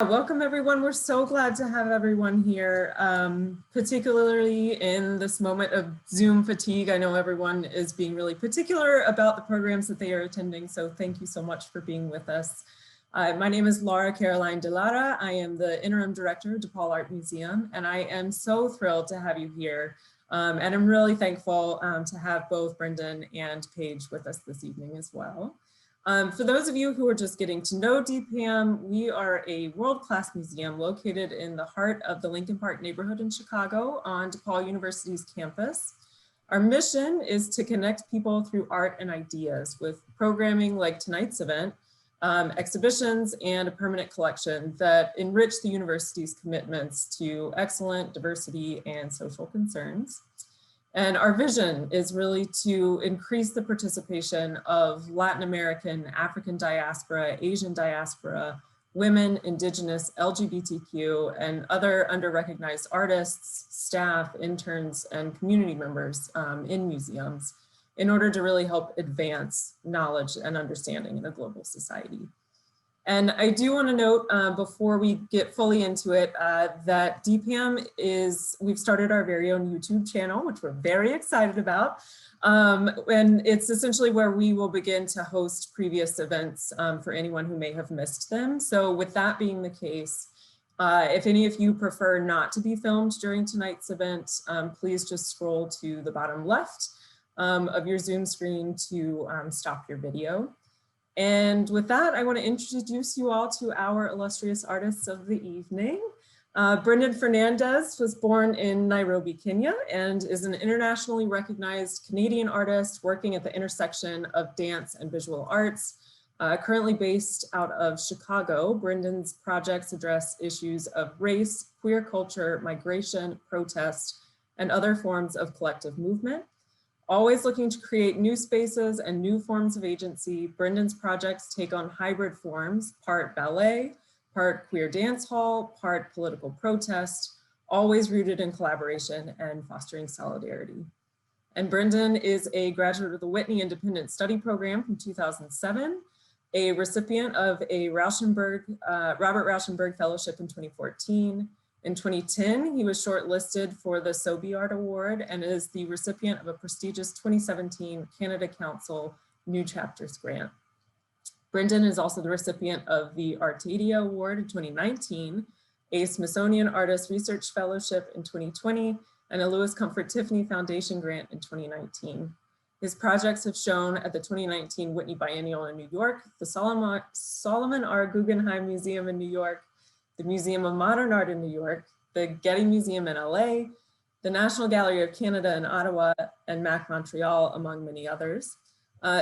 Welcome everyone. We're so glad to have everyone here, particularly in this moment of Zoom fatigue. I know everyone is being really particular about the programs that they are attending, so thank you so much for being with us. My name is Laura Caroline De Lara. I am the Interim Director of DePaul Art Museum, and I am so thrilled to have you here. And I'm really thankful to have both Brendan and Paige with us this evening as well. For those of you who are just getting to know DPAM, we are a world-class museum located in the heart of the Lincoln Park neighborhood in Chicago on DePaul University's campus. Our mission is to connect people through art and ideas with programming like tonight's event, exhibitions, and a permanent collection that enrich the university's commitments to excellent diversity and social concerns. And our vision is really to increase the participation of Latin American, African diaspora, Asian diaspora, women, indigenous, LGBTQ, and other under-recognized artists, staff, interns, and community members in museums in order to really help advance knowledge and understanding in a global society. And I do want to note before we get fully into it that DPAM we've started our very own YouTube channel, which we're very excited about. And it's essentially where we will begin to host previous events for anyone who may have missed them. So with that being the case, if any of you prefer not to be filmed during tonight's event, please just scroll to the bottom left of your Zoom screen to stop your video. And with that, I want to introduce you all to our illustrious artists of the evening. Brendan Fernandes was born in Nairobi, Kenya, and is an internationally recognized Canadian artist working at the intersection of dance and visual arts. Currently based out of Chicago, Brendan's projects address issues of race, queer culture, migration, protest, and other forms of collective movement. Always looking to create new spaces and new forms of agency, Brendan's projects take on hybrid forms, part ballet, part queer dance hall, part political protest, always rooted in collaboration and fostering solidarity. And Brendan is a graduate of the Whitney Independent Study Program from 2007, a recipient of a Robert Rauschenberg Fellowship in 2014. In 2010, he was shortlisted for the Sobey Art Award and is the recipient of a prestigious 2017 Canada Council New Chapters grant. Brendan is also the recipient of the Artadia Award in 2019, a Smithsonian Artist Research Fellowship in 2020, and a Louis Comfort Tiffany Foundation grant in 2019. His projects have shown at the 2019 Whitney Biennial in New York, the Solomon R. Guggenheim Museum in New York, the Museum of Modern Art in New York, the Getty Museum in LA, the National Gallery of Canada in Ottawa, and MAC Montreal, among many others.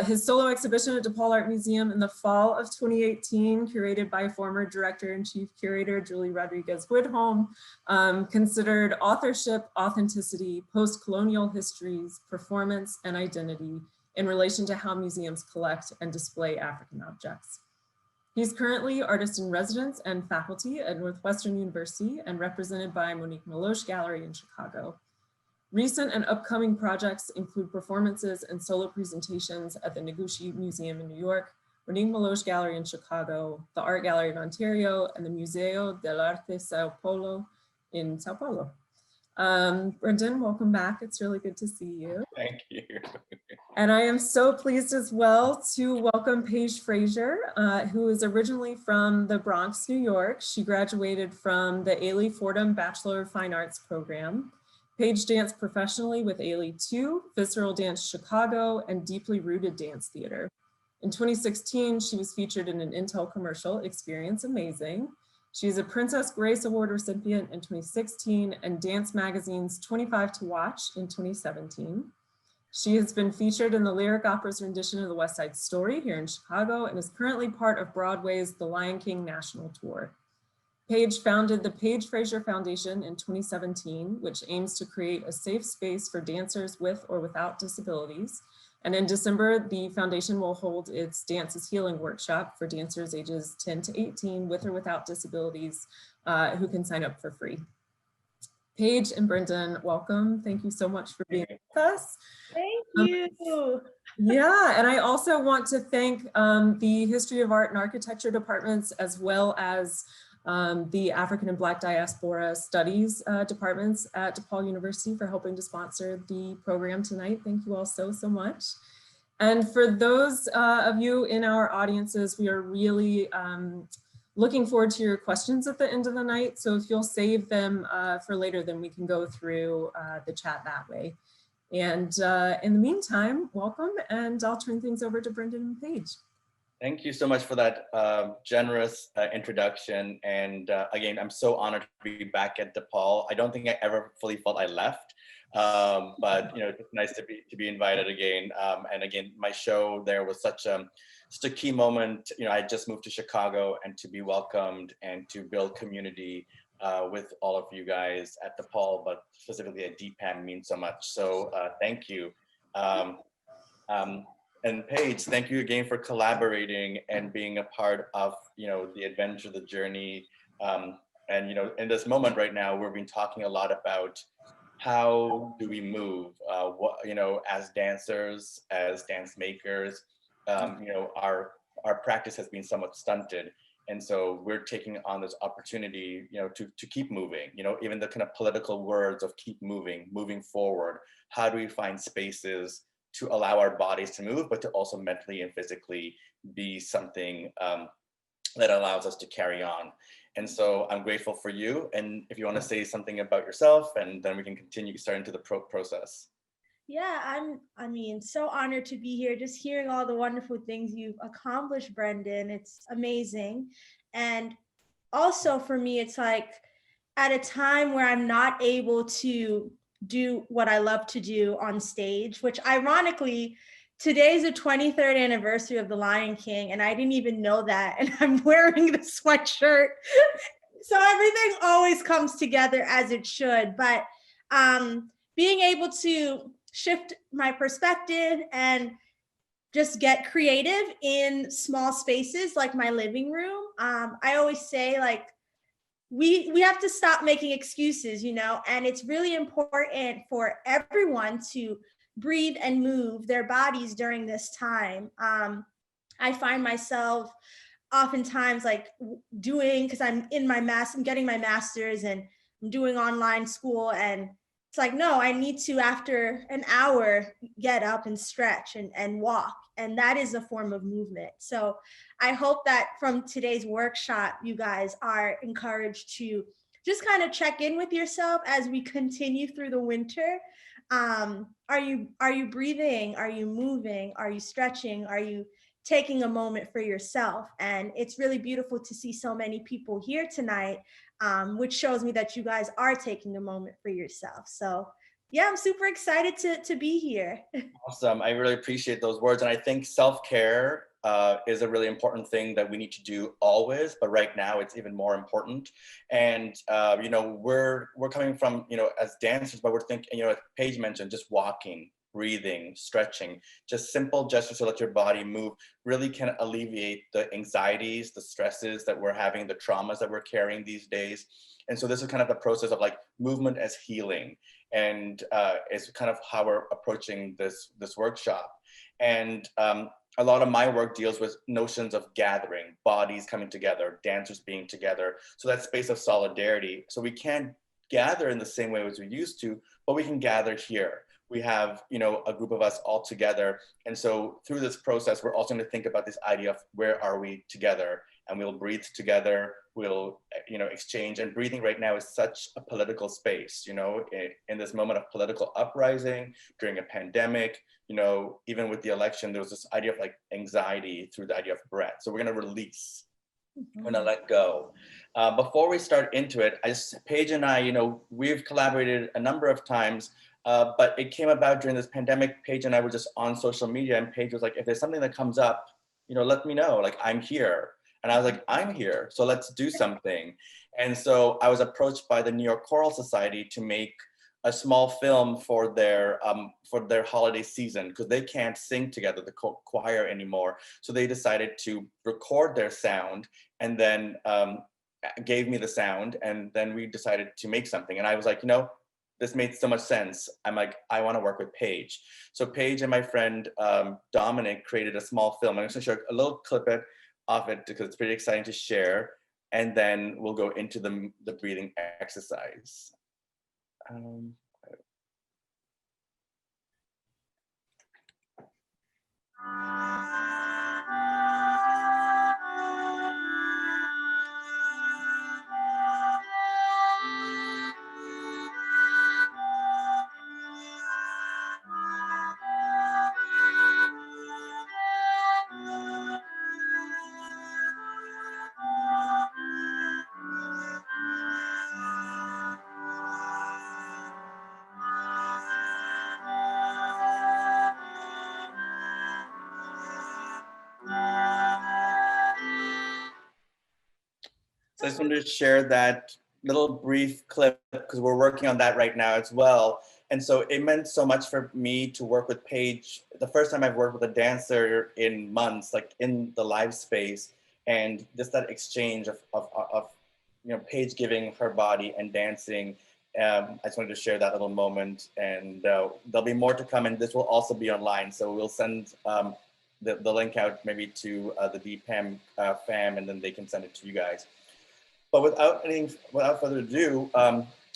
His solo exhibition at DePaul Art Museum in the fall of 2018, curated by former Director and Chief Curator Julie Rodriguez-Woodholm, considered authorship, authenticity, post-colonial histories, performance, and identity in relation to how museums collect and display African objects. He's currently artist in residence and faculty at Northwestern University and represented by Monique Meloche Gallery in Chicago. Recent and upcoming projects include performances and solo presentations at the Noguchi Museum in New York, Monique Meloche Gallery in Chicago, the Art Gallery of Ontario, and the Museo dell'Arte Sao Paulo in Sao Paulo. Brendan, welcome back. It's really good to see you. Thank you. And I am so pleased as well to welcome Paige Fraser, who is originally from the Bronx, New York. She graduated from the Ailey Fordham Bachelor of Fine Arts program. Paige danced professionally with Ailey 2, Visceral Dance Chicago, and Deeply Rooted Dance Theater. In 2016, she was featured in an Intel commercial, Experience Amazing. She's a Princess Grace Award recipient in 2016 and Dance Magazine's 25 to Watch in 2017. She has been featured in the Lyric Opera's rendition of the West Side Story here in Chicago and is currently part of Broadway's The Lion King National Tour. Paige founded the Paige Fraser Foundation in 2017, which aims to create a safe space for dancers with or without disabilities. And in December, the foundation will hold its Dance is Healing workshop for dancers ages 10 to 18 with or without disabilities who can sign up for free. Paige and Brendan, welcome. Thank you so much for being with us. Thank you. Yeah, and I also want to thank the History of Art and Architecture departments, as well as the African and Black Diaspora Studies departments at DePaul University for helping to sponsor the program tonight. Thank you all so much. And for those of you in our audiences, we are really looking forward to your questions at the end of the night. So if you'll save them for later, then we can go through the chat that way. And in the meantime, welcome, and I'll turn things over to Brendan and Paige. Thank you so much for that generous introduction. And again, I'm so honored to be back at DePaul. I don't think I ever fully felt I left, but it's nice to be invited again. And again, my show there was such a key moment. I just moved to Chicago, and to be welcomed and to build community with all of you guys at DePaul, but specifically at DPAM means so much. So thank you. And Paige, thank you again for collaborating and being a part of, the adventure, the journey. And, in this moment right now, we've been talking a lot about how do we move, as dancers, as dance makers, our practice has been somewhat stunted. And so we're taking on this opportunity, to keep moving, even the kind of political words of keep moving forward. How do we find spaces to allow our bodies to move, but to also mentally and physically be something that allows us to carry on. And so I'm grateful for you. And if you want to say something about yourself, and then we can continue starting to the process. Yeah, I'm so honored to be here, just hearing all the wonderful things you've accomplished, Brendan. It's amazing. And also for me, it's like at a time where I'm not able to do what I love to do on stage, which ironically, today's the 23rd anniversary of the Lion King, and I didn't even know that. And I'm wearing the sweatshirt. So everything always comes together as it should. But being able to shift my perspective and just get creative in small spaces like my living room. I always say, like, we have to stop making excuses, and it's really important for everyone to breathe and move their bodies during this time. I find myself oftentimes because I'm getting my master's and I'm doing online school, and it's like, no, I need to, after an hour, get up and stretch and walk. And that is a form of movement. So I hope that from today's workshop, you guys are encouraged to just kind of check in with yourself as we continue through the winter. Are you breathing? Are you moving? Are you stretching? Are you taking a moment for yourself? And it's really beautiful to see so many people here tonight, which shows me that you guys are taking a moment for yourself. So yeah, I'm super excited to be here. Awesome. I really appreciate those words. And I think self-care is a really important thing that we need to do always, but right now it's even more important. And, we're coming from, as dancers, but we're thinking, as Paige mentioned, just walking, breathing, stretching, just simple gestures to let your body move really can alleviate the anxieties, the stresses that we're having, the traumas that we're carrying these days. And so this is kind of the process of like movement as healing. And it's kind of how we're approaching this workshop. And a lot of my work deals with notions of gathering, bodies coming together, dancers being together. So that space of solidarity. So we can't gather in the same way as we used to, but we can gather here. We have, a group of us all together. And so through this process, we're also going to think about this idea of where are we together, and we'll breathe together. We'll, exchange. And breathing right now is such a political space, in this moment of political uprising during a pandemic, even with the election, there was this idea of like anxiety through the idea of breath. So we're going to release. I'm going to let go. Before we start into it, Paige and I, we've collaborated a number of times. But it came about during this pandemic. Paige and I were just on social media, and Paige was like, if there's something that comes up, let me know, like I'm here. And I was like, I'm here, so let's do something. And so I was approached by the New York Choral Society to make a small film for their holiday season, because they can't sing together, the choir anymore. So they decided to record their sound and then gave me the sound. And then we decided to make something. And I was like, this made so much sense. I'm like, I want to work with Paige. So Paige and my friend Dominic created a small film. I'm just going to show a little clip of it because it's pretty exciting to share. and then we'll go into the breathing exercise. So I just wanted to share that little brief clip because we're working on that right now as well. And so it meant so much for me to work with Paige. The first time I've worked with a dancer in months, like in the live space, and just that exchange of you know, Paige giving her body and dancing. I just wanted to share that little moment, and there'll be more to come, and this will also be online. So we'll send the link out maybe to the DPAM fam, and then they can send it to you guys. But without further ado,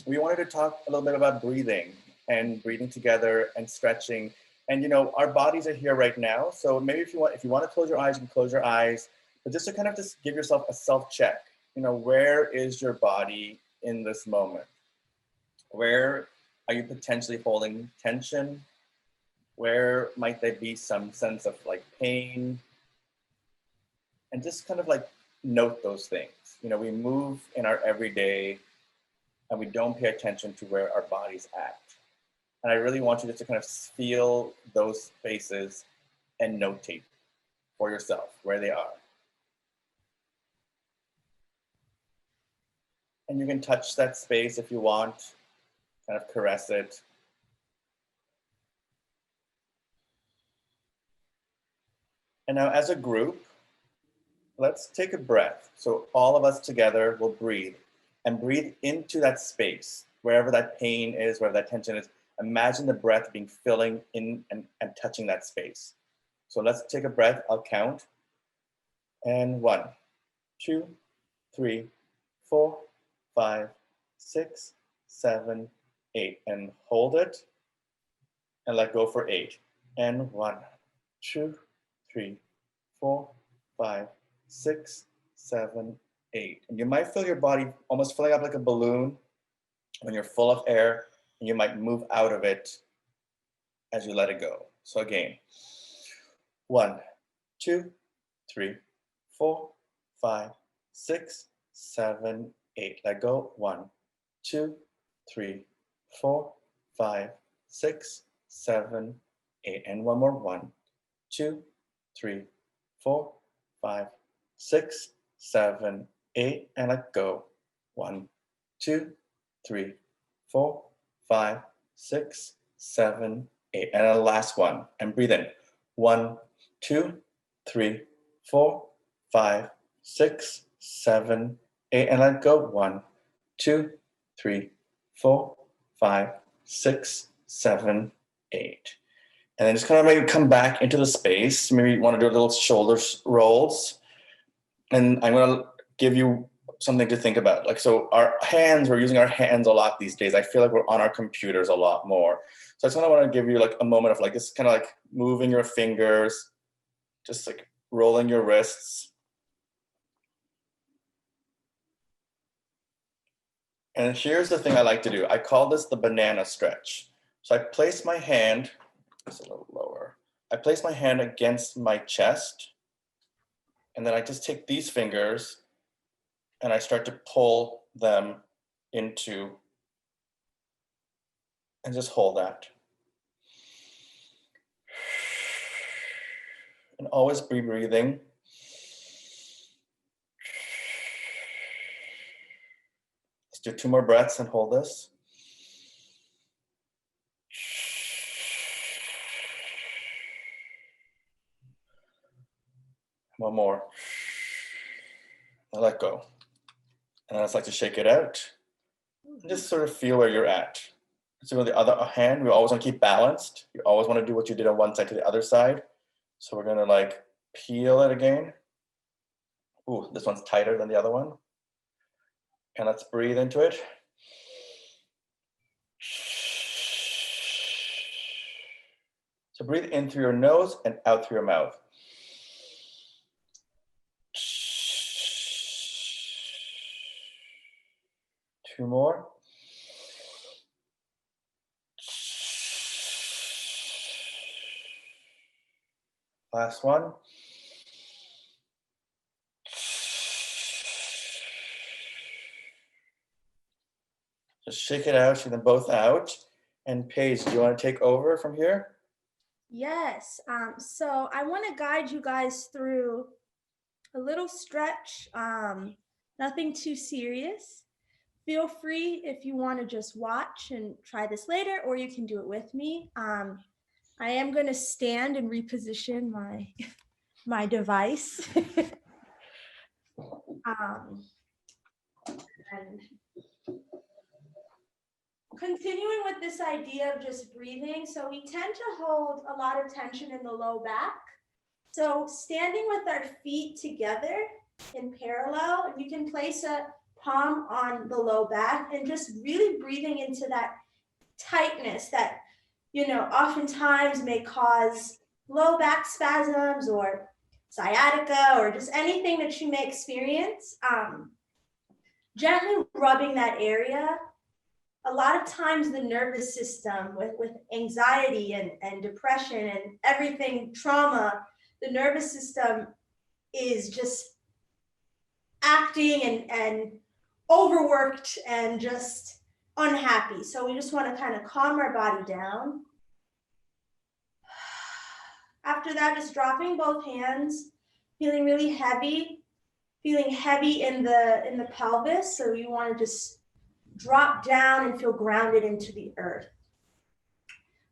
we wanted to talk a little bit about breathing and breathing together and stretching. And you know, our bodies are here right now. So maybe if you want to close your eyes, you can close your eyes. But just to kind of just give yourself a self-check. You know, where is your body in this moment? Where are you potentially holding tension? Where might there be some sense of like pain? And just kind of like note those things. You know, we move in our everyday and we don't pay attention to where our body's at. And I really want you just to kind of feel those spaces and notate for yourself where they are. And you can touch that space if you want, kind of caress it. And now as a group, let's take a breath. So all of us together will breathe and breathe into that space, wherever that pain is, wherever that tension is. Imagine the breath being filling in and touching that space. So let's take a breath. I'll count. And 1, 2, 3, 4, 5, 6, 7, 8. And hold it and let go for 8. And 1, 2, 3, 4, 5, 6, 7, 8. And you might feel your body almost filling up like a balloon when you're full of air, and you might move out of it as you let it go. So again, 1, 2, 3, 4, 5, 6, 7, 8. Let go. 1, 2, 3, 4, 5, 6, 7, 8. And one more. 1, 2, 3, 4, 5, 6, 7, 8. And let go. 1, 2, 3, 4, 5, 6, 7, 8. And the last one. And breathe in. 1, 2, 3, 4, 5, 6, 7, 8. And let go. 1, 2, 3, 4, 5, 6, 7, 8. And then just kind of maybe come back into the space. Maybe you want to do a little shoulder rolls. And I'm going to give you something to think about. Like, so our hands, we're using our hands a lot these days. I feel like we're on our computers a lot more. So I just kind of want to give you like a moment of like this kind of like moving your fingers, just like rolling your wrists. And here's the thing I like to do. I call this the banana stretch. So I place my hand, just a little lower. I place my hand against my chest. And then I just take these fingers and I start to pull them into, and just hold that. And always be breathing. Let's do 2 more breaths and hold this. One more. And let go. And I just like to shake it out. And just sort of feel where you're at. So with the other hand, we always want to keep balanced. You always want to do what you did on one side to the other side. So we're going to like peel it again. Ooh, this one's tighter than the other one. And let's breathe into it. So breathe in through your nose and out through your mouth. Two more. Last one. Just shake it out, shake them both out. And Paige, do you want to take over from here? Yes. So I want to guide you guys through a little stretch, nothing too serious. Feel free if you want to just watch and try this later, or you can do it with me. I am going to stand and reposition my device. And continuing with this idea of just breathing. So we tend to hold a lot of tension in the low back. So standing with our feet together in parallel, and you can place a palm on the low back and just really breathing into that tightness that, you know, oftentimes may cause low back spasms or sciatica or just anything that you may experience. Gently rubbing that area. A lot of times the nervous system with anxiety and depression and everything, trauma, the nervous system is just acting and overworked and just unhappy. So we just want to kind of calm our body down. After that, just dropping both hands, feeling really heavy, feeling heavy in the pelvis. So you want to just drop down and feel grounded into the earth.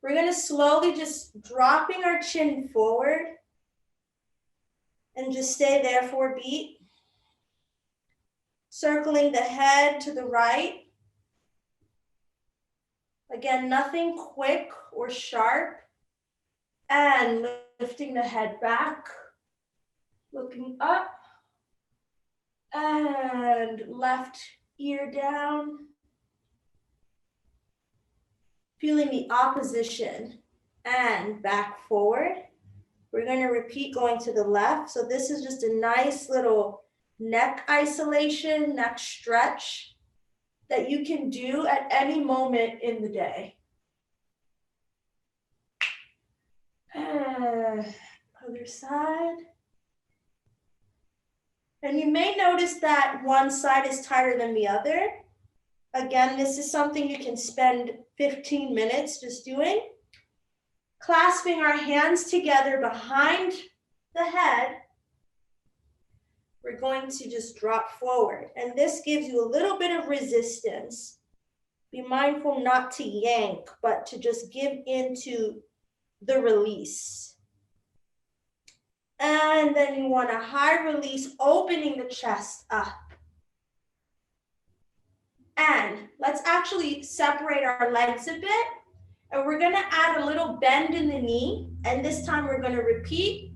We're going to slowly just dropping our chin forward and just stay there for a beat. Circling the head to the right. Again, nothing quick or sharp. And lifting the head back, looking up, and left ear down. Feeling the opposition and back forward. We're going to repeat going to the left. So this is just a nice little neck isolation, neck stretch that you can do at any moment in the day. Other side. And you may notice that one side is tighter than the other. Again, this is something you can spend 15 minutes just doing. Clasping our hands together behind the head, we're going to just drop forward. And this gives you a little bit of resistance. Be mindful not to yank, but to just give into the release. And then you want a high release, opening the chest up. And let's actually separate our legs a bit. And we're going to add a little bend in the knee. And this time we're going to repeat.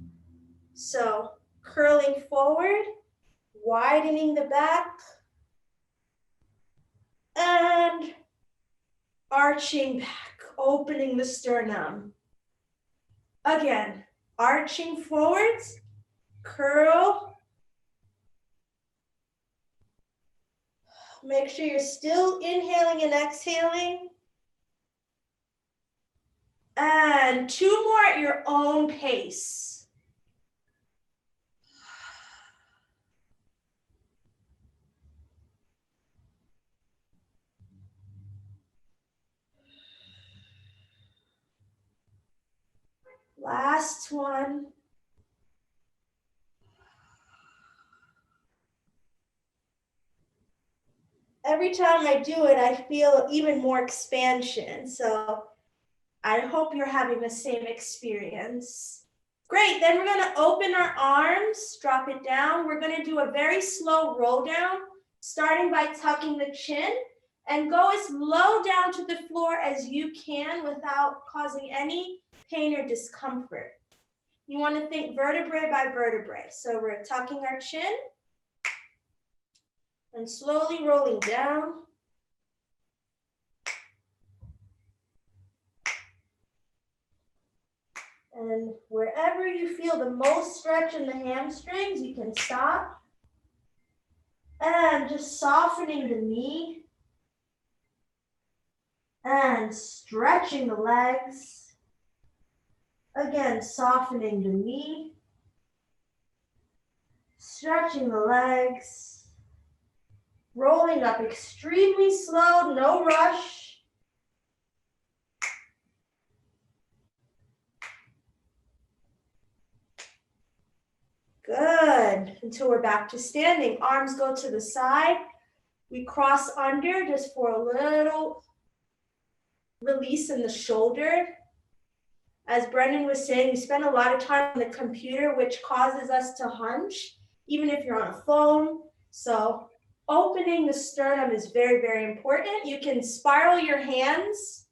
So curling forward, widening the back, and arching back, opening the sternum. Again, arching forwards, curl. Make sure you're still inhaling and exhaling. And two more at your own pace. Last one. Every time I do it, I feel even more expansion. So I hope you're having the same experience. Great, then we're gonna open our arms, drop it down. We're gonna do a very slow roll down, starting by tucking the chin and go as low down to the floor as you can without causing any pain or discomfort. You wanna think vertebrae by vertebrae. So we're tucking our chin and slowly rolling down. And wherever you feel the most stretch in the hamstrings, you can stop. And just softening the knee. And stretching the legs. Again, softening the knee. Stretching the legs. Rolling up extremely slow, no rush. Good, until we're back to standing. Arms go to the side. We cross under just for a little release in the shoulder. As Brendan was saying, we spend a lot of time on the computer, which causes us to hunch, even if you're on a phone. So opening the sternum is very, very important. You can spiral your hands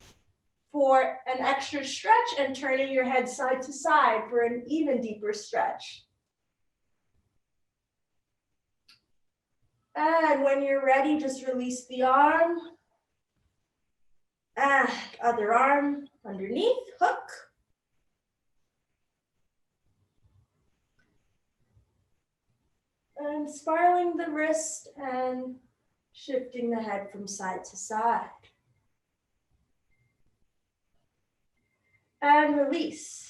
for an extra stretch and turning your head side to side for an even deeper stretch. And when you're ready, just release the arm. And other arm underneath, hook. And spiraling the wrist and shifting the head from side to side. And release.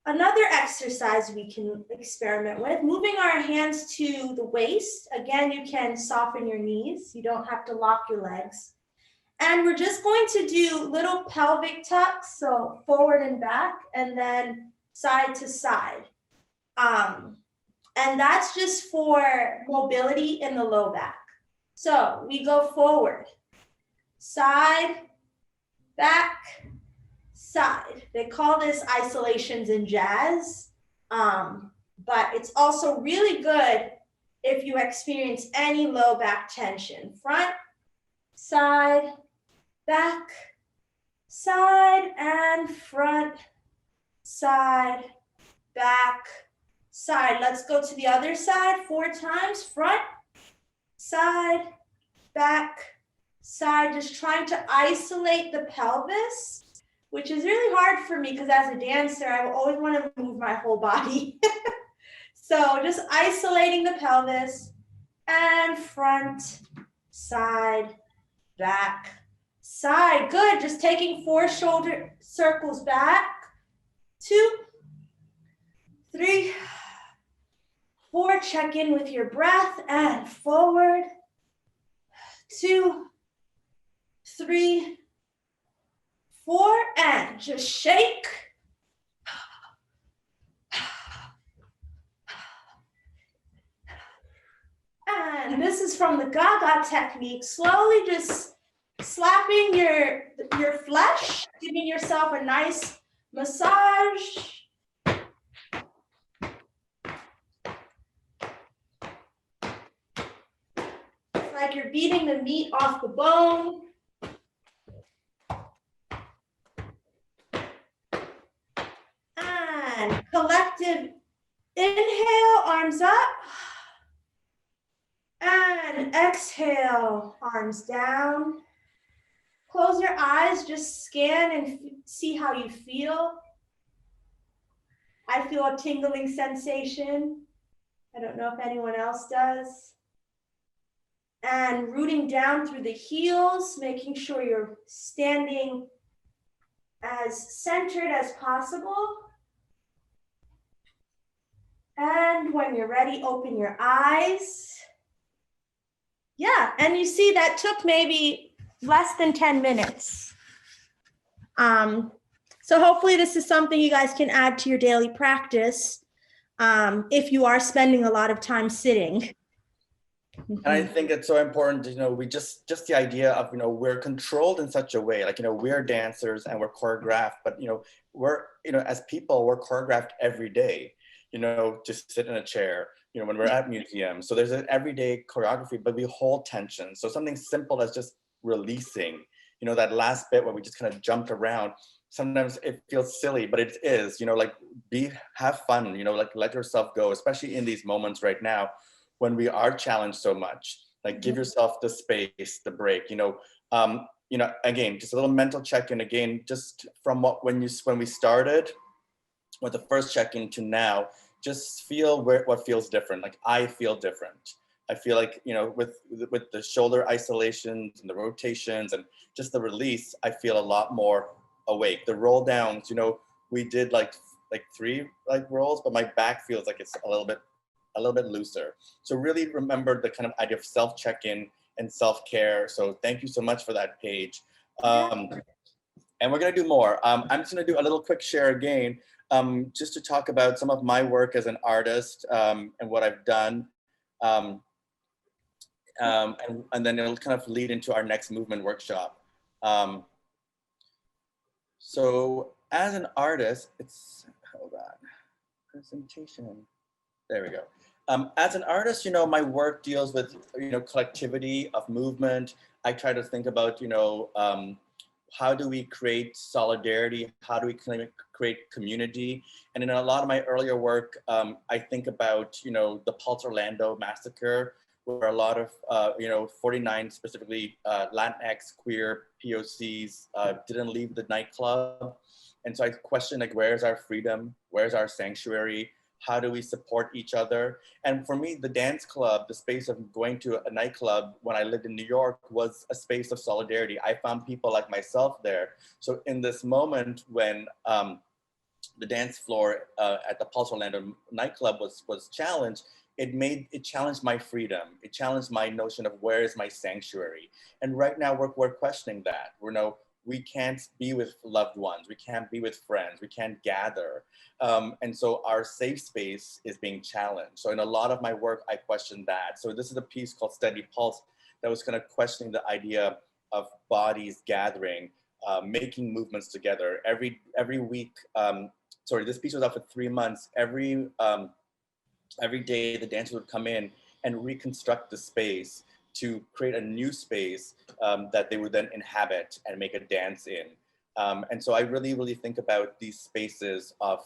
Another exercise we can experiment with, moving our hands to the waist. Again, you can soften your knees. You don't have to lock your legs. And we're just going to do little pelvic tucks, so forward and back, and then side to side. And that's just for mobility in the low back. So we go forward, side, back, side. They call this isolations in jazz, but it's also really good if you experience any low back tension. Front, side, back, side, and front, side, back, side. Let's go to the other side 4 times. Front, side, back, side. Just trying to isolate the pelvis, which is really hard for me because as a dancer, I always want to move my whole body. So just isolating the pelvis and front, side, back, side. Good, just taking 4 shoulder circles back. 2, 3, 4, check in with your breath and forward. 2, 3, 4, and just shake. And this is from the Gaga technique. Slowly just slapping your flesh, giving yourself a nice massage. It's like you're beating the meat off the bone. And collective inhale, arms up. And exhale, arms down. Close your eyes, just scan and see how you feel. I feel a tingling sensation. I don't know if anyone else does. And rooting down through the heels, making sure you're standing as centered as possible. And when you're ready, open your eyes. Yeah, and you see that took maybe less than 10 minutes. So hopefully this is something you guys can add to your daily practice if you are spending a lot of time sitting. And I think it's so important, we just the idea of, we're controlled in such a way, like, we're dancers and we're choreographed, but, we're, as people, we're choreographed every day, to sit in a chair, when we're at museums. So there's an everyday choreography, but we hold tension. So something simple as just releasing, that last bit where we just kind of jumped around. Sometimes it feels silly, but it is, like have fun, like let yourself go, especially in these moments right now when we are challenged so much. Like give yourself the space, the break, again, just a little mental check-in again, just from when we started with the first check-in to now, just feel what feels different. Like I feel different. I feel like, with the shoulder isolations and the rotations and just the release, I feel a lot more awake. The roll downs, we did like 3 rolls, but my back feels like it's a little bit looser. So really remember the kind of idea of self check-in and self-care. So thank you so much for that, Paige. And we're gonna do more. I'm just gonna do a little quick share again, just to talk about some of my work as an artist, and what I've done. And then it'll kind of lead into our next movement workshop. So as an artist, hold on, presentation. There we go. As an artist, my work deals with, collectivity of movement. I try to think about, how do we create solidarity? How do we create community? And in a lot of my earlier work, I think about, the Pulse Orlando massacre, where a lot of, 49 specifically Latinx queer POCs didn't leave the nightclub. And so I question, like, where's our freedom? Where's our sanctuary? How do we support each other? And for me, the dance club, the space of going to a nightclub when I lived in New York, was a space of solidarity. I found people like myself there. So in this moment when the dance floor at the Pulse Orlando nightclub was challenged, it challenged my freedom. It challenged my notion of where is my sanctuary. And right now we're questioning that. We can't be with loved ones. We can't be with friends. We can't gather. And so our safe space is being challenged. So in a lot of my work, I question that. So this is a piece called Steady Pulse that was kind of questioning the idea of bodies gathering, making movements together. Every week, this piece was out for 3 months. Every day the dancers would come in and reconstruct the space to create a new space that they would then inhabit and make a dance in. And so I really, really think about these spaces of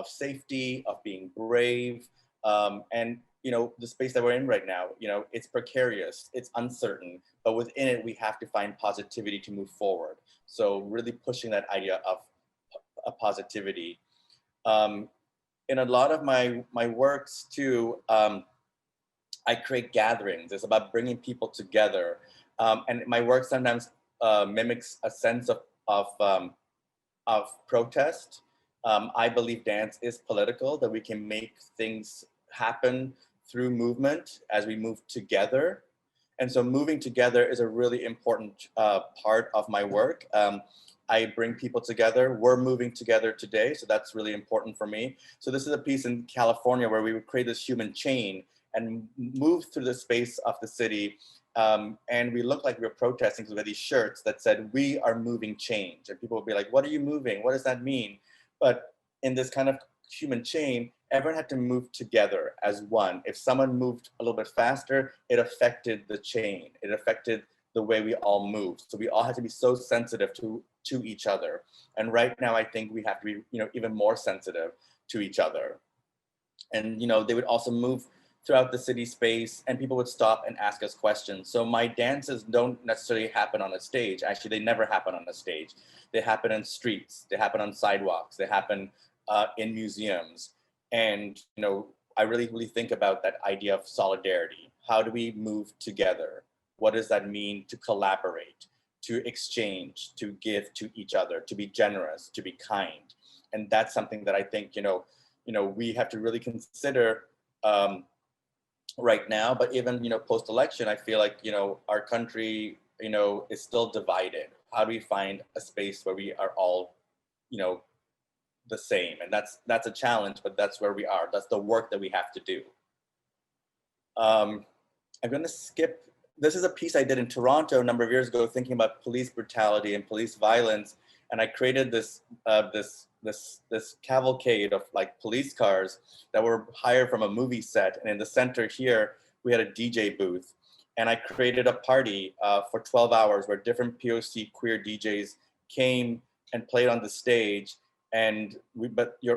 safety, of being brave, and the space that we're in right now, it's precarious, it's uncertain, but within it, we have to find positivity to move forward. So really pushing that idea of a positivity. In a lot of my works too, I create gatherings. It's about bringing people together. And my work sometimes mimics a sense of protest. I believe dance is political, that we can make things happen through movement as we move together. And so moving together is a really important part of my work. I bring people together. We're moving together today, so that's really important for me. So this is a piece in California where we would create this human chain and move through the space of the city. And we look like we were protesting because we had these shirts that said, "We are moving change." And people would be like, "What are you moving? What does that mean?" But in this kind of human chain, everyone had to move together as one. If someone moved a little bit faster, it affected the chain. It affected the way we all moved. So we all had to be so sensitive to each other. And right now, I think we have to be, even more sensitive to each other. And, they would also move throughout the city space and people would stop and ask us questions. So my dances don't necessarily happen on a stage. Actually, they never happen on a stage. They happen in streets, they happen on sidewalks, they happen in museums. And, I really, really think about that idea of solidarity. How do we move together? What does that mean to collaborate, to exchange, to give to each other, to be generous, to be kind? And that's something that I think, we have to really consider right now, but even, post-election, I feel like, our country, is still divided. How do we find a space where we are all, the same? And that's a challenge, but that's where we are. That's the work that we have to do. I'm gonna skip, this is a piece I did in Toronto a number of years ago, thinking about police brutality and police violence. And I created this cavalcade of like police cars that were hired from a movie set. And in the center here, we had a DJ booth. And I created a party for 12 hours where different POC queer DJs came and played on the stage. And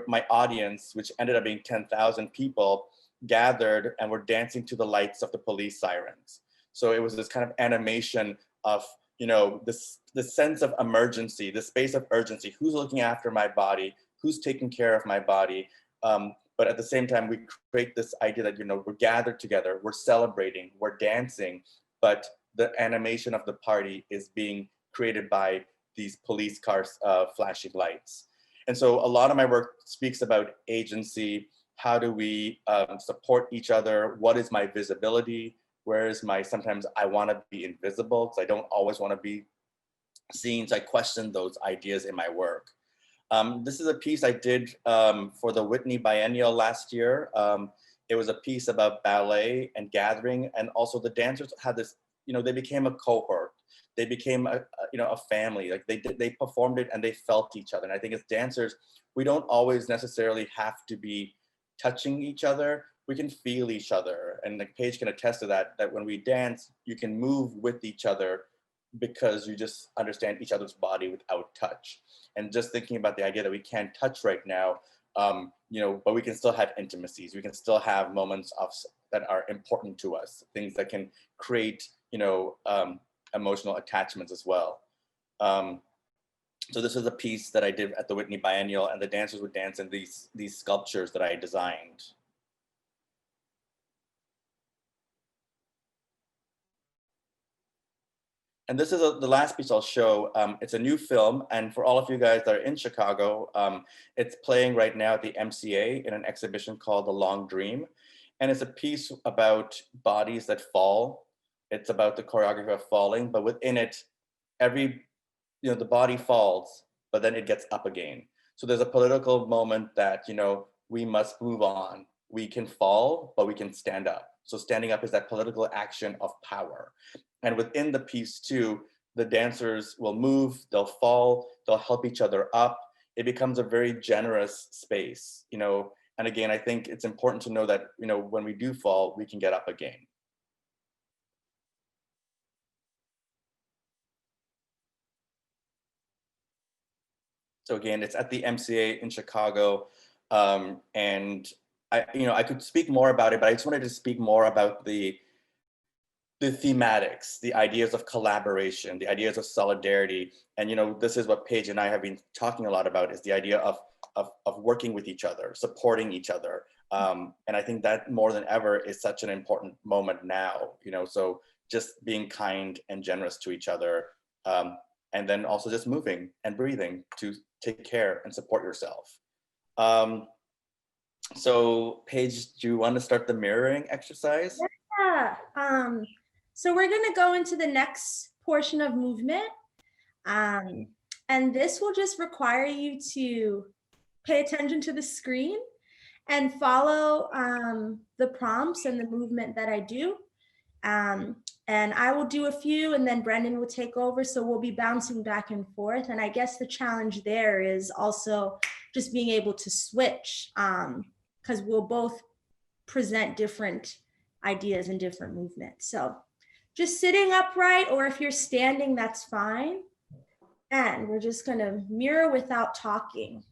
my audience, which ended up being 10,000 people, gathered and were dancing to the lights of the police sirens. So it was this kind of animation of, you know, this sense of emergency, the space of urgency. Who's looking after my body? Who's taking care of my body? But at the same time, we create this idea that, you know, we're gathered together, we're celebrating, we're dancing, but the animation of the party is being created by these police cars flashing lights. And so a lot of my work speaks about agency. How do we support each other? What is my visibility? Where is my, sometimes I want to be invisible because I don't always want to be seen. So I question those ideas in my work. This is a piece I did for the Whitney Biennial last year. It was a piece about ballet and gathering, and also the dancers had this, you know, they became a cohort. They became you know, a family. Like they performed it and they felt each other. And I think as dancers, we don't always necessarily have to be touching each other. We can feel each other. And like Paige can attest to that, that when we dance, you can move with each other because you just understand each other's body without touch. And just thinking about the idea that we can't touch right now, you know, but we can still have intimacies. We can still have moments of that are important to us, things that can create, you know, emotional attachments as well. So this is a piece that I did at the Whitney Biennial, and the dancers would dance in these sculptures that I designed. And this is the last piece I'll show. It's a new film, and for all of you guys that are in Chicago, it's playing right now at the MCA in an exhibition called The Long Dream. And it's a piece about bodies that fall. It's about the choreography of falling, but within it, every, you know, the body falls, but then it gets up again. So there's a political moment that, you know, we must move on. We can fall, but we can stand up. So standing up is that political action of power. And within the piece too, the dancers will move, they'll fall, they'll help each other up. It becomes a very generous space, you know. And again, I think it's important to know that, you know, when we do fall, we can get up again. So again, it's at the MCA in Chicago. And I, you know, I could speak more about it, but I just wanted to speak more about the thematics, the ideas of collaboration, the ideas of solidarity. And, you know, this is what Paige and I have been talking a lot about, is the idea of working with each other, supporting each other. And I think that more than ever is such an important moment now, you know, so just being kind and generous to each other. And then also just moving and breathing to take care and support yourself. So Paige, do you want to start the mirroring exercise? Yeah. So we're going to go into the next portion of movement. And this will just require you to pay attention to the screen and follow the prompts and the movement that I do. And I will do a few, and then Brendan will take over. So we'll be bouncing back and forth. And I guess the challenge there is also just being able to switch, because we'll both present different ideas and different movements. So just sitting upright, or if you're standing, that's fine. And we're just going to mirror without talking.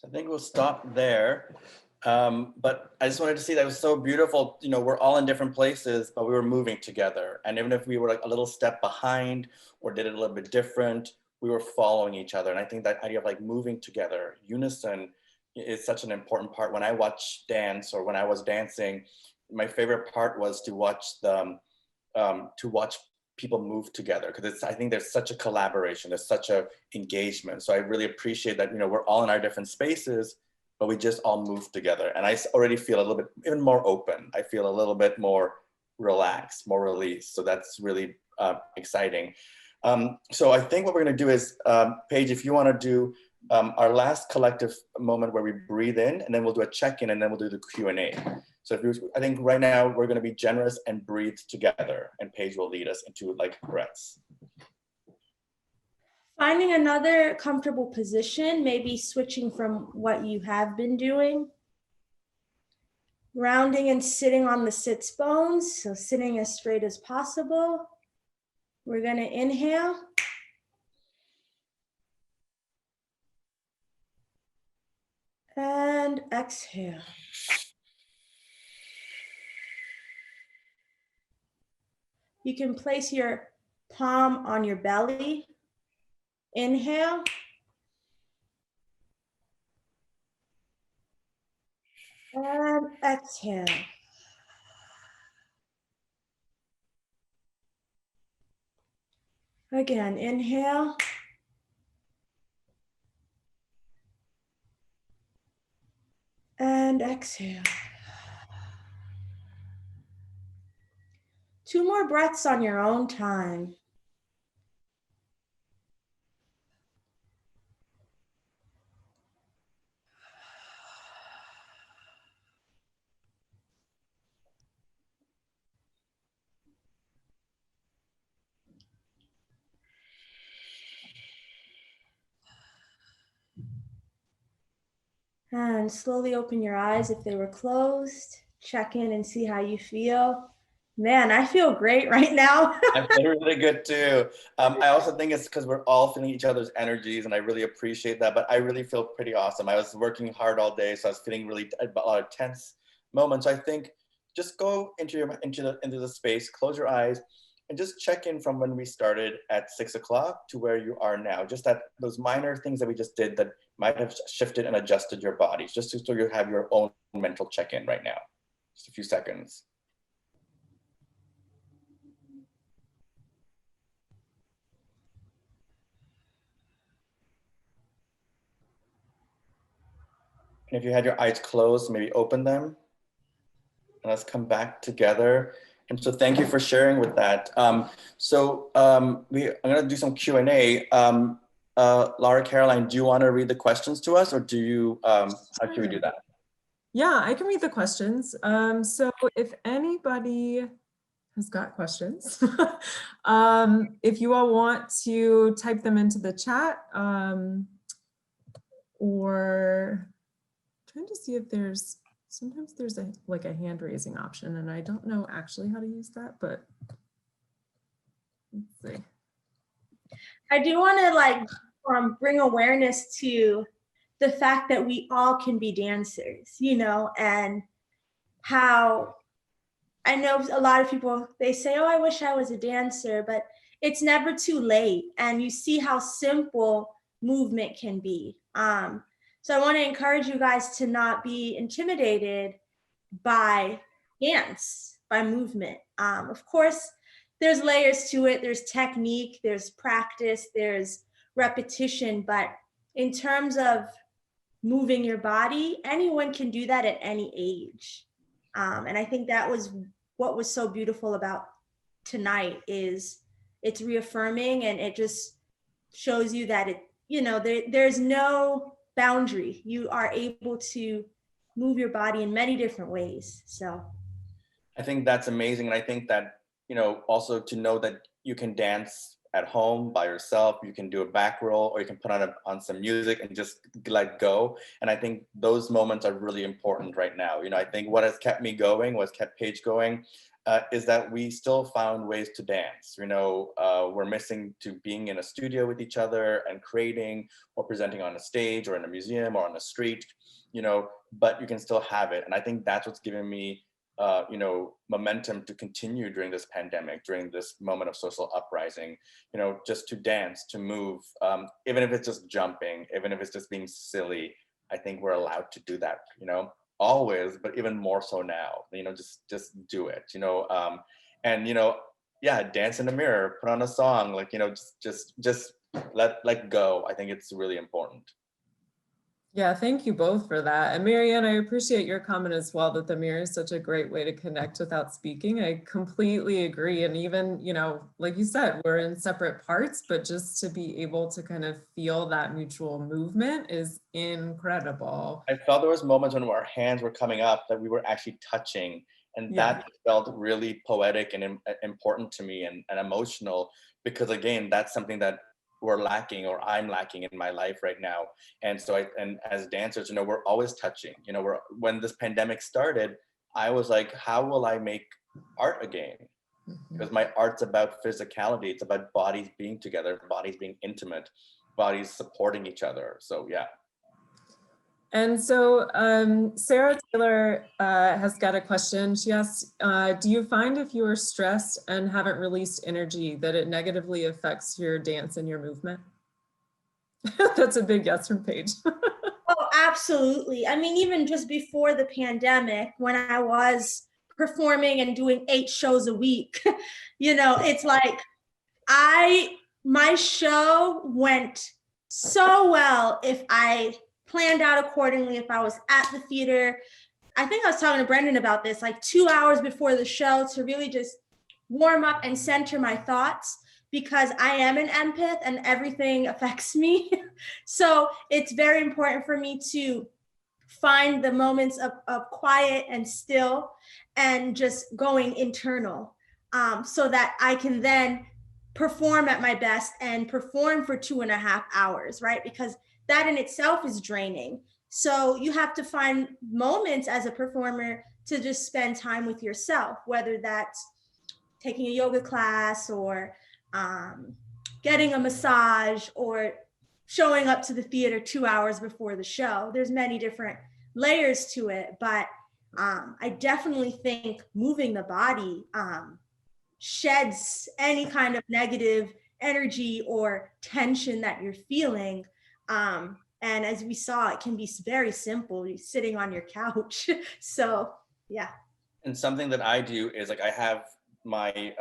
I think we'll stop there. But I just wanted to see that it was so beautiful. You know, we're all in different places, but we were moving together. And even if we were like a little step behind or did it a little bit different, we were following each other. And I think that idea of like moving together, unison, is such an important part. When I watch dance or when I was dancing, my favorite part was to watch people move together, because I think there's such a collaboration, there's such a engagement. So I really appreciate that, you know, we're all in our different spaces, but we just all move together. And I already feel a little bit even more open. I feel a little bit more relaxed, more released. So that's really exciting. So I think what we're gonna do is, Paige, if you wanna do our last collective moment where we breathe in, and then we'll do a check-in, and then we'll do the Q&A. So I think right now we're going to be generous and breathe together, and Paige will lead us into like breaths. Finding another comfortable position, maybe switching from what you have been doing. Rounding and sitting on the sits bones, so sitting as straight as possible. We're going to inhale. And exhale. You can place your palm on your belly. Inhale. And exhale. Again, inhale. And exhale. 2 more breaths on your own time. And slowly open your eyes if they were closed. Check in and see how you feel. Man, I feel great right now. I feel really good too. I also think it's because we're all feeling each other's energies, and I really appreciate that. But I really feel pretty awesome. I was working hard all day, so I was feeling really a lot of tense moments. So I think just go into the space, close your eyes, and just check in from when we started at 6 o'clock to where you are now. Just those minor things that we just did that might have shifted and adjusted your bodies, just so you have your own mental check-in right now. Just a few seconds. And if you had your eyes closed, maybe open them. And let's come back together. And so thank you for sharing with that. I'm gonna do some Q&A. Laura Caroline, do you wanna read the questions to us, or do you, how should we do that? Yeah, I can read the questions. So if anybody has got questions, if you all want to type them into the chat, or trying to see if sometimes there's a hand raising option, and I don't know actually how to use that, but let's see. I do want to bring awareness to the fact that we all can be dancers, you know, and how I know a lot of people, they say, oh, I wish I was a dancer, but it's never too late. And you see how simple movement can be. So I want to encourage you guys to not be intimidated by dance, by movement. Of course, there's layers to it. There's technique, there's practice, there's repetition. But in terms of moving your body, anyone can do that at any age. And I think that was what was so beautiful about tonight, is it's reaffirming, and it just shows you that there's no boundary. You are able to move your body in many different ways. So I think that's amazing. And I think that, also to know that you can dance at home by yourself, you can do a back roll, or you can put on some music and just let go. And I think those moments are really important right now. I think what has kept me going, what's kept Paige going, is that we still found ways to dance. You know, we're missing to being in a studio with each other and creating or presenting on a stage or in a museum or on the street, you know, but you can still have it. And I think that's what's given me, you know, momentum to continue during this pandemic, during this moment of social uprising, you know, just to dance, to move, even if it's just jumping, even if it's just being silly. I think we're allowed to do that, you know, always, but even more so now, you know, just do it, you know, and, you know, yeah, dance in the mirror, put on a song, like, you know, just let go. I think it's really important. Yeah, thank you both for that. And Marianne, I appreciate your comment as well, that the mirror is such a great way to connect without speaking. I completely agree. And even, you know, like you said, we're in separate parts, but just to be able to kind of feel that mutual movement is incredible. I felt there was moments when our hands were coming up that we were actually touching, and Yeah. that felt really poetic and important to me, and emotional, because again, that's something that we're lacking, or I'm lacking in my life right now. And so and as dancers, you know, we're always touching, you know, when this pandemic started, I was like, how will I make art again? Because my art's about physicality, it's about bodies being together, bodies being intimate, bodies supporting each other. So yeah. And so Sarah Taylor has got a question. She asks, do you find if you are stressed and haven't released energy that it negatively affects your dance and your movement? That's a big yes from Paige. Oh, absolutely. I mean, even just before the pandemic, when I was performing and doing 8 shows a week, you know, it's like my show went so well if I planned out accordingly, if I was at the theater. I think I was talking to Brendan about this, like 2 hours before the show, to really just warm up and center my thoughts, because I am an empath and everything affects me. So it's very important for me to find the moments of quiet and still and just going internal, so that I can then perform at my best and perform for 2.5 hours, right? Because that in itself is draining. So you have to find moments as a performer to just spend time with yourself, whether that's taking a yoga class, or getting a massage, or showing up to the theater 2 hours before the show. There's many different layers to it, but I definitely think moving the body sheds any kind of negative energy or tension that you're feeling. And as we saw, it can be very simple, you're sitting on your couch. So yeah. And something that I do is, like, I have my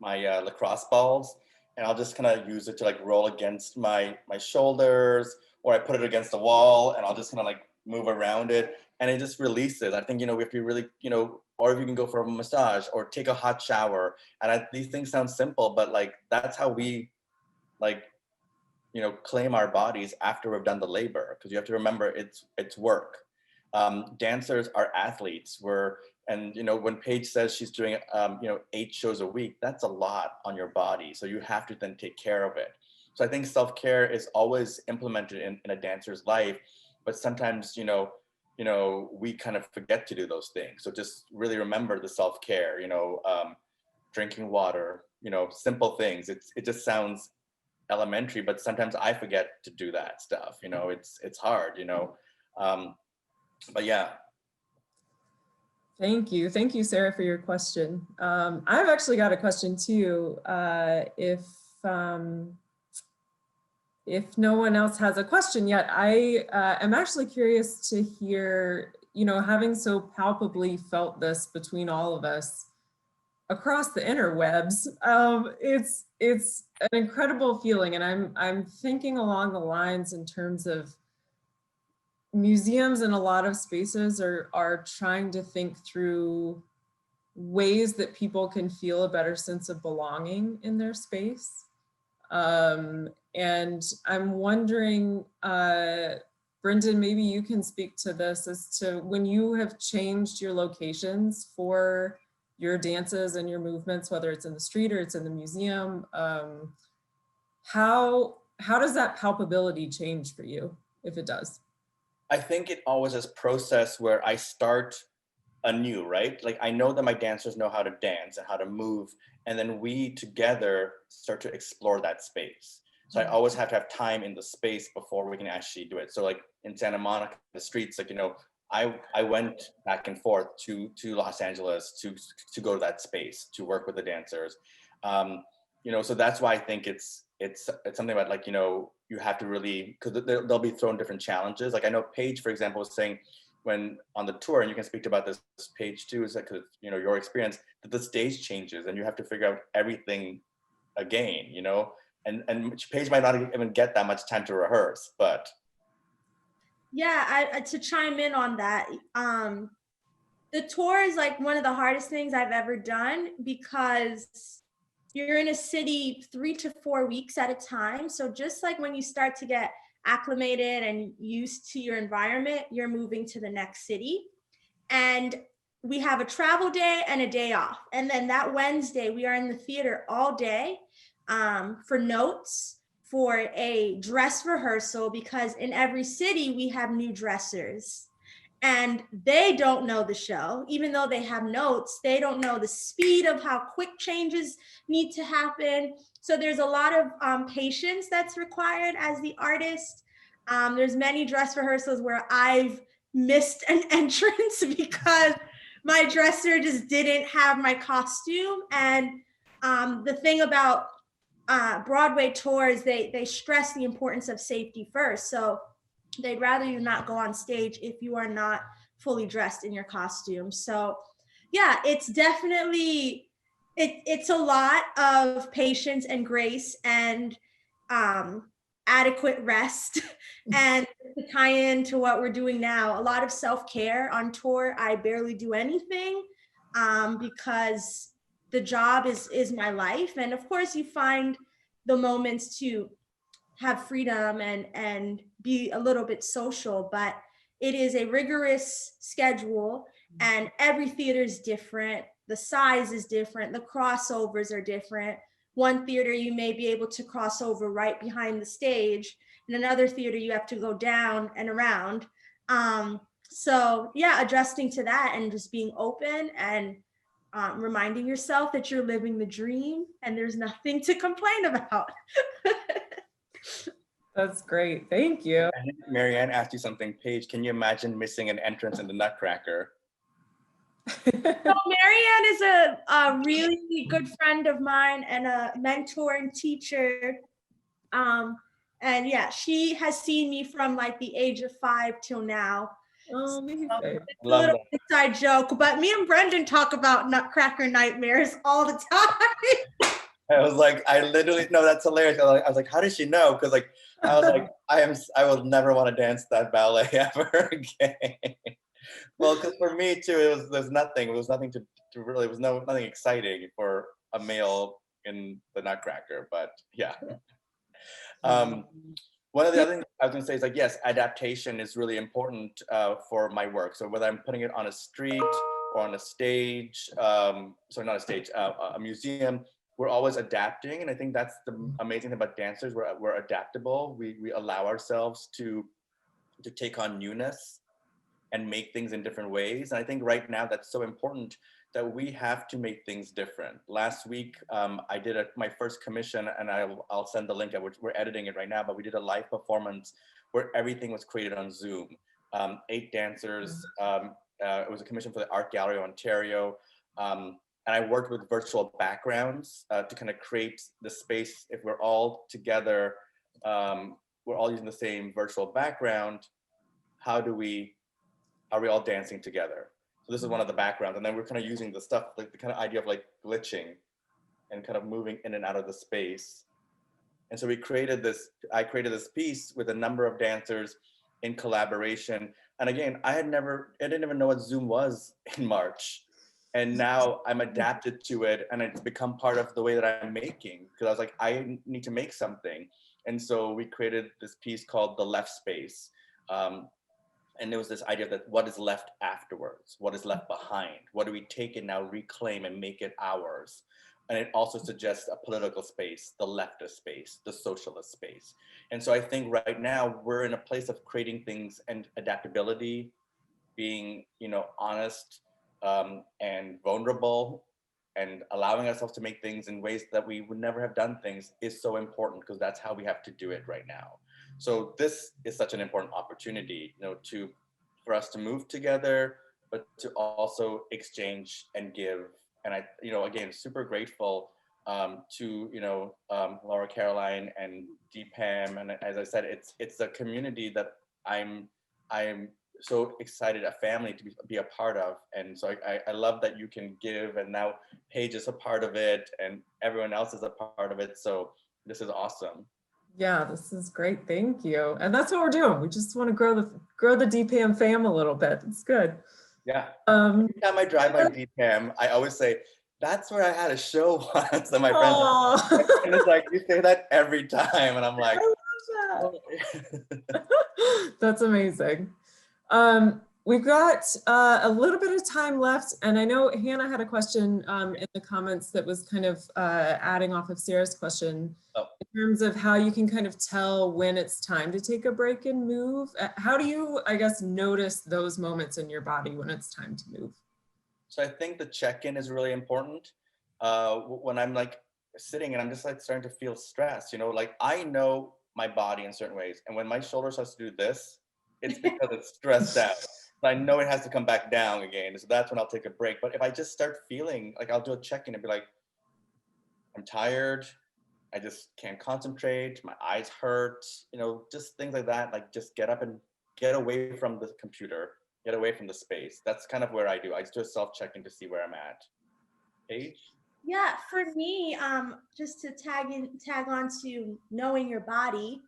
lacrosse balls, and I'll just kind of use it to like roll against my shoulders, or I put it against the wall and I'll just kind of like move around it, and it just releases. I think, you know, if you really, you know, or if you can go for a massage or take a hot shower, and these things sound simple, but like that's how we, like, you know, claim our bodies after we've done the labor, because you have to remember it's work. Dancers are athletes. And you know, when Paige says she's doing you know, 8 shows a week, that's a lot on your body, so you have to then take care of it. So I think self-care is always implemented in a dancer's life, but sometimes, you know, we kind of forget to do those things. So just really remember the self-care, you know, drinking water, you know, simple things. It just sounds elementary, but sometimes I forget to do that stuff, you know. It's hard, you know. But yeah. Thank you, Sarah, for your question. I've actually got a question too. If no one else has a question yet, I am actually curious to hear, you know, having so palpably felt this between all of us across the interwebs, it's an incredible feeling, and I'm thinking along the lines in terms of museums, and a lot of spaces are trying to think through ways that people can feel a better sense of belonging in their space. And I'm wondering, Brendan, maybe you can speak to this, as to when you have changed your locations for your dances and your movements, whether it's in the street or it's in the museum, how does that palpability change for you, if it does? I think it always is a process where I start anew, right? Like I know that my dancers know how to dance and how to move, and then we together start to explore that space. So I always have to have time in the space before we can actually do it. So like in Santa Monica, the streets, like, you know, I went back and forth to Los Angeles to go to that space to work with the dancers. You know, so that's why I think it's something about, like, you know, you have to really, because they'll be thrown different challenges. Like I know Paige, for example, was saying when on the tour, and you can speak about this Paige too, is that, because, you know, your experience, that the stage changes and you have to figure out everything again, you know, and Paige might not even get that much time to rehearse, but. Yeah, to chime in on that, the tour is like one of the hardest things I've ever done, because you're in a city 3 to 4 weeks at a time. So just like when you start to get acclimated and used to your environment, you're moving to the next city. And we have a travel day and a day off. And then that Wednesday, we are in the theater all day for notes, for a dress rehearsal, because in every city we have new dressers and they don't know the show. Even though they have notes, they don't know the speed of how quick changes need to happen. So there's a lot of patience that's required as the artist. There's many dress rehearsals where I've missed an entrance because my dresser just didn't have my costume. And the thing about Broadway tours, they stress the importance of safety first. So they'd rather you not go on stage if you are not fully dressed in your costume. So yeah, it's definitely, it's a lot of patience and grace and adequate rest. And to tie into what we're doing now, a lot of self-care on tour. I barely do anything because the job is my life. And of course you find the moments to have freedom and be a little bit social, but it is a rigorous schedule and every theater is different. The size is different. The crossovers are different. One theater, you may be able to cross over right behind the stage. In another theater, you have to go down and around. So yeah, adjusting to that and just being open and reminding yourself that you're living the dream and there's nothing to complain about. That's great. Thank you. Marianne asked you something. Paige, can you imagine missing an entrance in the Nutcracker? So Marianne is a really good friend of mine and a mentor and teacher. And yeah, she has seen me from like the age of 5 till now. Oh, amazing. It's a little inside joke, but me and Brendan talk about Nutcracker nightmares all the time. I was like, I literally, no, that's hilarious. I was like, how does she know? Because like, I was like, I will never want to dance that ballet ever again. Well, because for me too, there's nothing. It was nothing to really. It was nothing exciting for a male in the Nutcracker. But yeah. One of the other things I was going to say is like, yes, adaptation is really important for my work. So whether I'm putting it on a street or on a stage, sorry, not a stage, a museum, we're always adapting. And I think that's the amazing thing about dancers. We're adaptable. We allow ourselves to take on newness and make things in different ways. And I think right now that's so important, that we have to make things different. Last week, I did my first commission, and I'll send the link. We're editing it right now, but we did a live performance where everything was created on Zoom. 8 dancers. It was a commission for the Art Gallery of Ontario. And I worked with virtual backgrounds to kind of create the space. If we're all together, we're all using the same virtual background, are we all dancing together? So this is one of the backgrounds. And then we're kind of using the stuff, like the kind of idea of like glitching and kind of moving in and out of the space. And so I created this piece with a number of dancers in collaboration. And again, I didn't even know what Zoom was in March. And now I'm adapted to it, and it's become part of the way that I'm making, because I was like, I need to make something. And so we created this piece called The Left Space. And there was this idea that what is left afterwards? What is left behind? What do we take and now reclaim and make it ours? And it also suggests a political space, the leftist space, the socialist space. And so I think right now we're in a place of creating things and adaptability, being, honest, and vulnerable, and allowing ourselves to make things in ways that we would never have done things is so important, because that's how we have to do it right now. So this is such an important opportunity, for us to move together, but to also exchange and give. And I, again, super grateful to Laura Caroline and DPAM, and as I said, it's a community that I'm so excited, a family to be a part of. And so I love that you can give, and now Paige is a part of it and everyone else is a part of it. So this is awesome. Yeah, this is great. Thank you. And that's what we're doing. We just want to grow the DPAM fam a little bit. It's good. Yeah. Every time I drive by DPAM, I always say, that's where I had a show once. And my friends it's like, you say that every time. And I'm like, I love that. That's amazing. We've got a little bit of time left, and I know Hannah had a question in the comments that was kind of adding off of Sarah's question in terms of how you can kind of tell when it's time to take a break and move. How do you, I guess, notice those moments in your body when it's time to move? So I think the check-in is really important. When I'm like sitting and I'm just like starting to feel stressed, like I know my body in certain ways, and when my shoulders has to do this, it's because it's stressed out. I know it has to come back down again. So that's when I'll take a break. But if I just start feeling like, I'll do a check-in and be like, I'm tired, I just can't concentrate, my eyes hurt, just things like that. Like just get up and get away from the computer, get away from the space. That's kind of where I do. I just do a self-check-in to see where I'm at. Paige? Yeah, for me, just to tag on to knowing your body,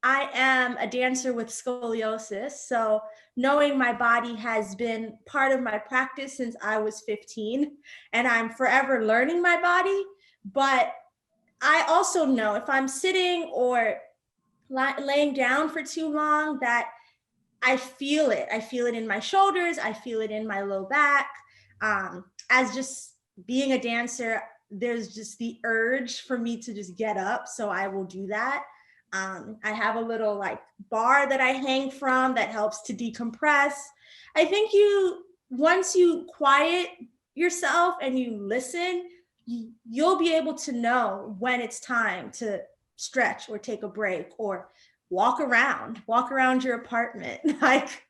I am a dancer with scoliosis. So knowing my body has been part of my practice since I was 15, and I'm forever learning my body. But I also know if I'm sitting or laying down for too long, that I feel it. I feel it in my shoulders. I feel it in my low back. As just being a dancer, there's just the urge for me to just get up. So I will do that. I have a little like bar that I hang from that helps to decompress. I think once you quiet yourself and you listen, you'll be able to know when it's time to stretch or take a break or walk around your apartment. Like,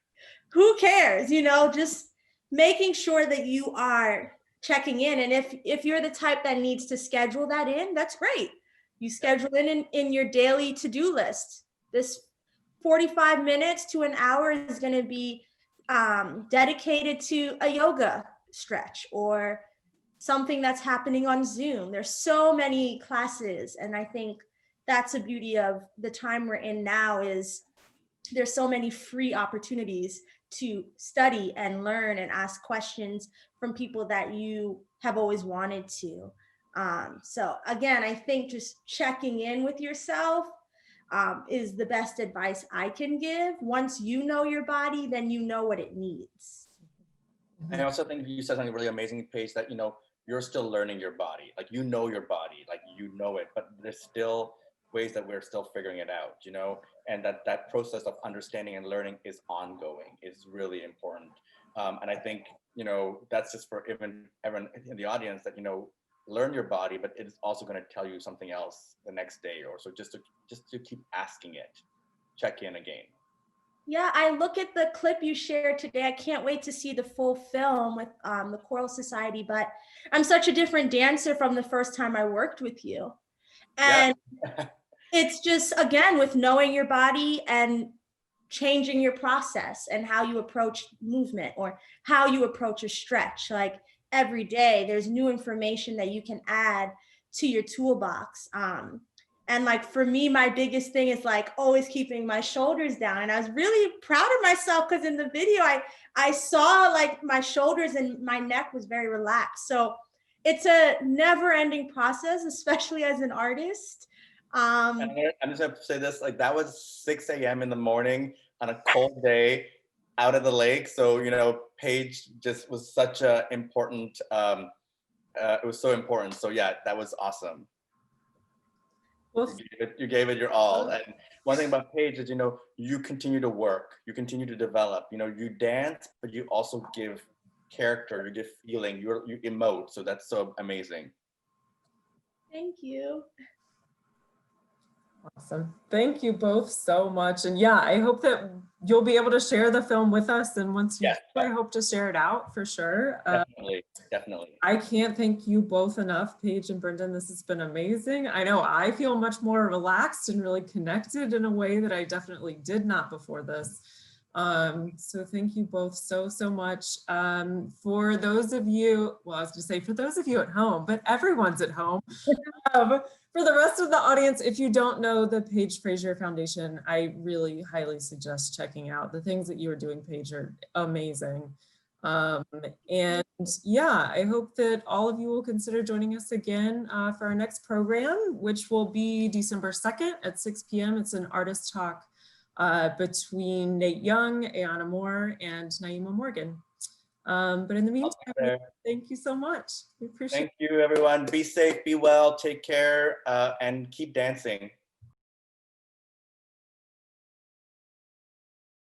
who cares? Just making sure that you are checking in. And if you're the type that needs to schedule that in, that's great. You schedule in your daily to-do list. This 45 minutes to an hour is going to be dedicated to a yoga stretch or something that's happening on Zoom. There's so many classes, and I think that's the beauty of the time we're in now is there's so many free opportunities to study and learn and ask questions from people that you have always wanted to. So again, I think just checking in with yourself is the best advice I can give. Once you know your body, then you know what it needs. I also think you said something really amazing, Paige, that, you're still learning your body. Like, your body, like, it, but there's still ways that we're still figuring it out, and that process of understanding and learning is ongoing, is really important. And I think, that's just for everyone in the audience that, learn your body, but it's also going to tell you something else the next day or so, just to keep asking it, check in again. Yeah, I look at the clip you shared today. I can't wait to see the full film with the Choral Society, but I'm such a different dancer from the first time I worked with you. And it's just, again, with knowing your body and changing your process and how you approach movement or how you approach a stretch. Like, every day there's new information that you can add to your toolbox. And like, for me, my biggest thing is like always keeping my shoulders down. And I was really proud of myself because in the video, I saw like my shoulders and my neck was very relaxed. So it's a never ending process, especially as an artist. I'm just gonna say this, like, that was 6 a.m. in the morning on a cold day out at the lake. So, Paige just was such a important, it was so important. So yeah, that was awesome. Well, you gave it your all. And one thing about Paige is, you continue to work, you continue to develop, you dance, but you also give character, you give feeling, you emote. So that's so amazing. Thank you. Awesome. Thank you both so much. And yeah, I hope that you'll be able to share the film with us. And once you, Yes, I hope to share it out for sure. Definitely. I can't thank you both enough, Paige and Brendan. This has been amazing. I know I feel much more relaxed and really connected in a way that I definitely did not before this. So thank you both so much. For those of you, well, I was going to say for those of you at home, but everyone's at home. For the rest of the audience, if you don't know the Paige Frazier Foundation, I really highly suggest checking out. The things that you are doing, Paige, are amazing. And yeah, I hope that all of you will consider joining us again for our next program, which will be December 2nd at 6 p.m. It's an artist talk between Nate Young, Ayana Moore, and Naima Morgan. But in the meantime, thank you so much. We appreciate it. Thank you, everyone. Be safe, be well, take care, and keep dancing.